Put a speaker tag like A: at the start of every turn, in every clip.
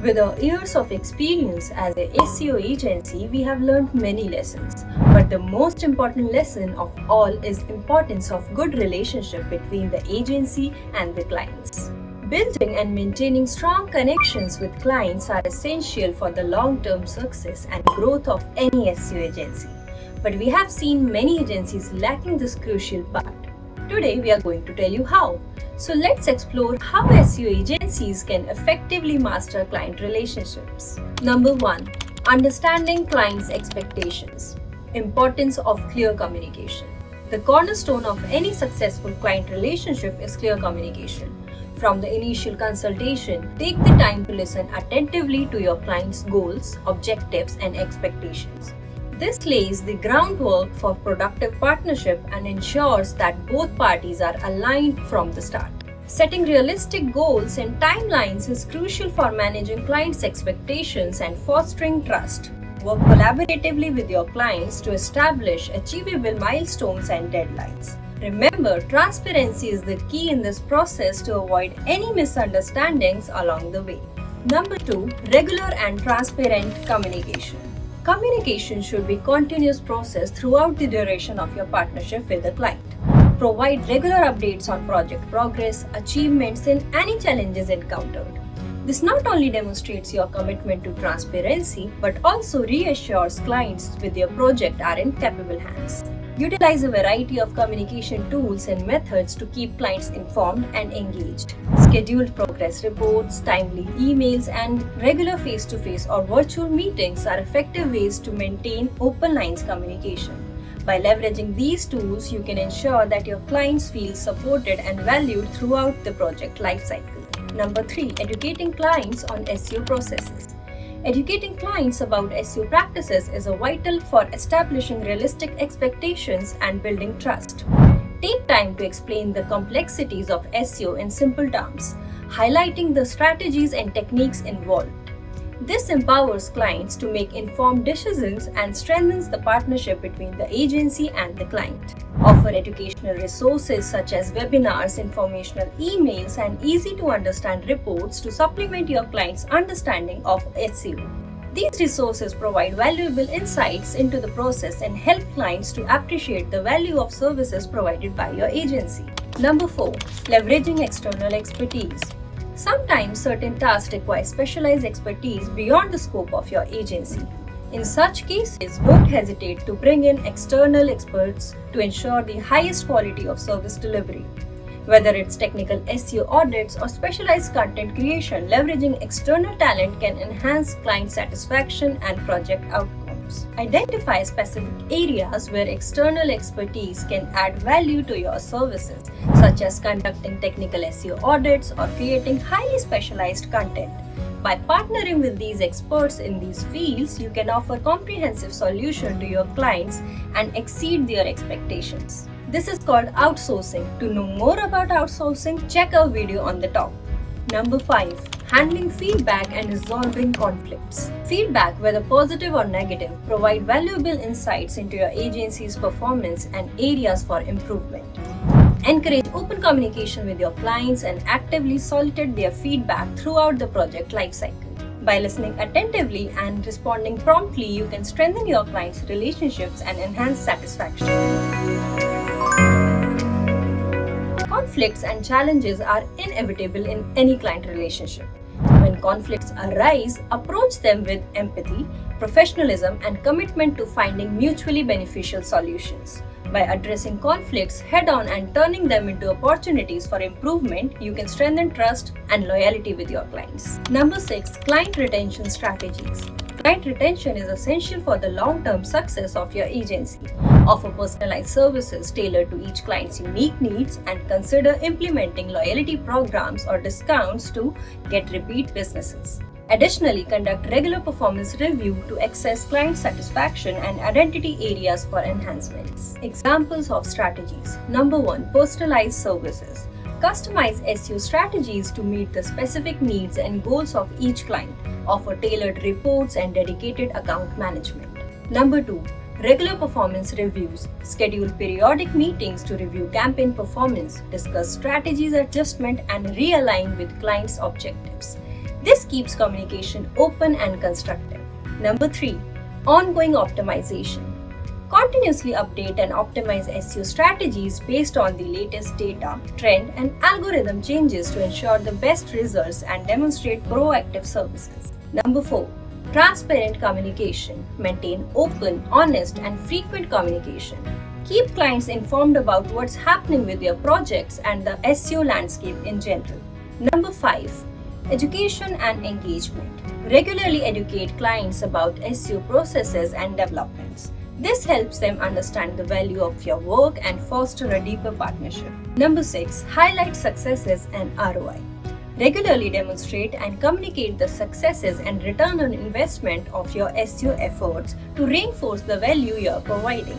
A: With our years of experience as a SEO agency, we have learned many lessons. But the most important lesson of all is importance of good relationship between the agency and the clients. Building and maintaining strong connections with clients are essential for the long-term success and growth of any SEO agency. But we have seen many agencies lacking this crucial part. Today we are going to tell you how. So let's explore how SEO agencies can effectively master client relationships. Number 1. Understanding clients' expectations. Importance of clear communication. The cornerstone of any successful client relationship is clear communication. From the initial consultation, take the time to listen attentively to your client's goals, objectives, and expectations. This lays the groundwork for productive partnership and ensures that both parties are aligned from the start. Setting realistic goals and timelines is crucial for managing clients' expectations and fostering trust. Work collaboratively with your clients to establish achievable milestones and deadlines. Remember, transparency is the key in this process to avoid any misunderstandings along the way. Number 2. Regular and transparent communication. Communication should be a continuous process throughout the duration of your partnership with the client. Provide regular updates on project progress, achievements, and any challenges encountered. This not only demonstrates your commitment to transparency but also reassures clients with your project are in capable hands. Utilize a variety of communication tools and methods to keep clients informed and engaged. Scheduled progress reports, timely emails, and regular face-to-face or virtual meetings are effective ways to maintain open lines communication. By leveraging these tools, you can ensure that your clients feel supported and valued throughout the project lifecycle. Number 3. Educating clients on SEO processes. Educating clients about SEO practices is vital for establishing realistic expectations and building trust. Take time to explain the complexities of SEO in simple terms, highlighting the strategies and techniques involved. This empowers clients to make informed decisions and strengthens the partnership between the agency and the client. Offer educational resources such as webinars, informational emails, and easy to understand reports to supplement your client's understanding of SEO. These resources provide valuable insights into the process and help clients to appreciate the value of services provided by your agency. Number 4. Leveraging external expertise. Sometimes certain tasks require specialized expertise beyond the scope of your agency. In such cases, don't hesitate to bring in external experts to ensure the highest quality of service delivery. Whether it's technical SEO audits or specialized content creation, leveraging external talent can enhance client satisfaction and project outcomes. Identify specific areas where external expertise can add value to your services, such as conducting technical SEO audits or creating highly specialized content. By partnering with these experts in these fields, you can offer comprehensive solutions to your clients and exceed their expectations. This is called outsourcing. To know more about outsourcing, check our video on the top. Number 5. Handling feedback and resolving conflicts. Feedback, whether positive or negative, provide valuable insights into your agency's performance and areas for improvement. Encourage open communication with your clients and actively solicit their feedback throughout the project lifecycle. By listening attentively and responding promptly, you can strengthen your clients' relationships and enhance satisfaction. Conflicts and challenges are inevitable in any client relationship. When conflicts arise, approach them with empathy, professionalism, and commitment to finding mutually beneficial solutions. By addressing conflicts head-on and turning them into opportunities for improvement, you can strengthen trust and loyalty with your clients. Number 6. Client retention strategies. Client retention is essential for the long-term success of your agency. Offer personalized services tailored to each client's unique needs and consider implementing loyalty programs or discounts to get repeat businesses. Additionally, conduct regular performance review to assess client satisfaction and identity areas for enhancements. Examples of strategies. Number 1. Personalized services. Customize SEO strategies to meet the specific needs and goals of each client. Offer tailored reports and dedicated account management. Number 2. Regular performance reviews. Schedule periodic meetings to review campaign performance, discuss strategies adjustment, and realign with clients' objectives. This keeps communication open and constructive. Number 3. Ongoing optimization. Continuously update and optimize SEO strategies based on the latest data, trend, and algorithm changes to ensure the best results and demonstrate proactive services. Number 4. Transparent communication. Maintain open, honest, and frequent communication. Keep clients informed about what's happening with your projects and the SEO landscape in general. Number 5. Education and engagement. Regularly educate clients about SEO processes and developments. This helps them understand the value of your work and foster a deeper partnership. Number 6. Highlight successes and ROI. Regularly demonstrate and communicate the successes and return on investment of your SEO efforts to reinforce the value you are providing.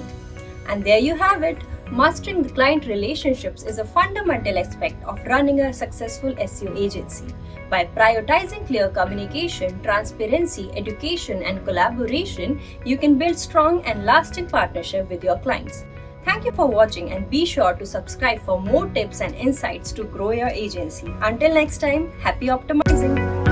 A: And there you have it. Mastering the client relationships is a fundamental aspect of running a successful SEO agency. By prioritizing clear communication, transparency, education, and collaboration, you can build strong and lasting partnership with your clients. Thank you for watching and be sure to subscribe for more tips and insights to grow your agency. Until next time, happy optimizing!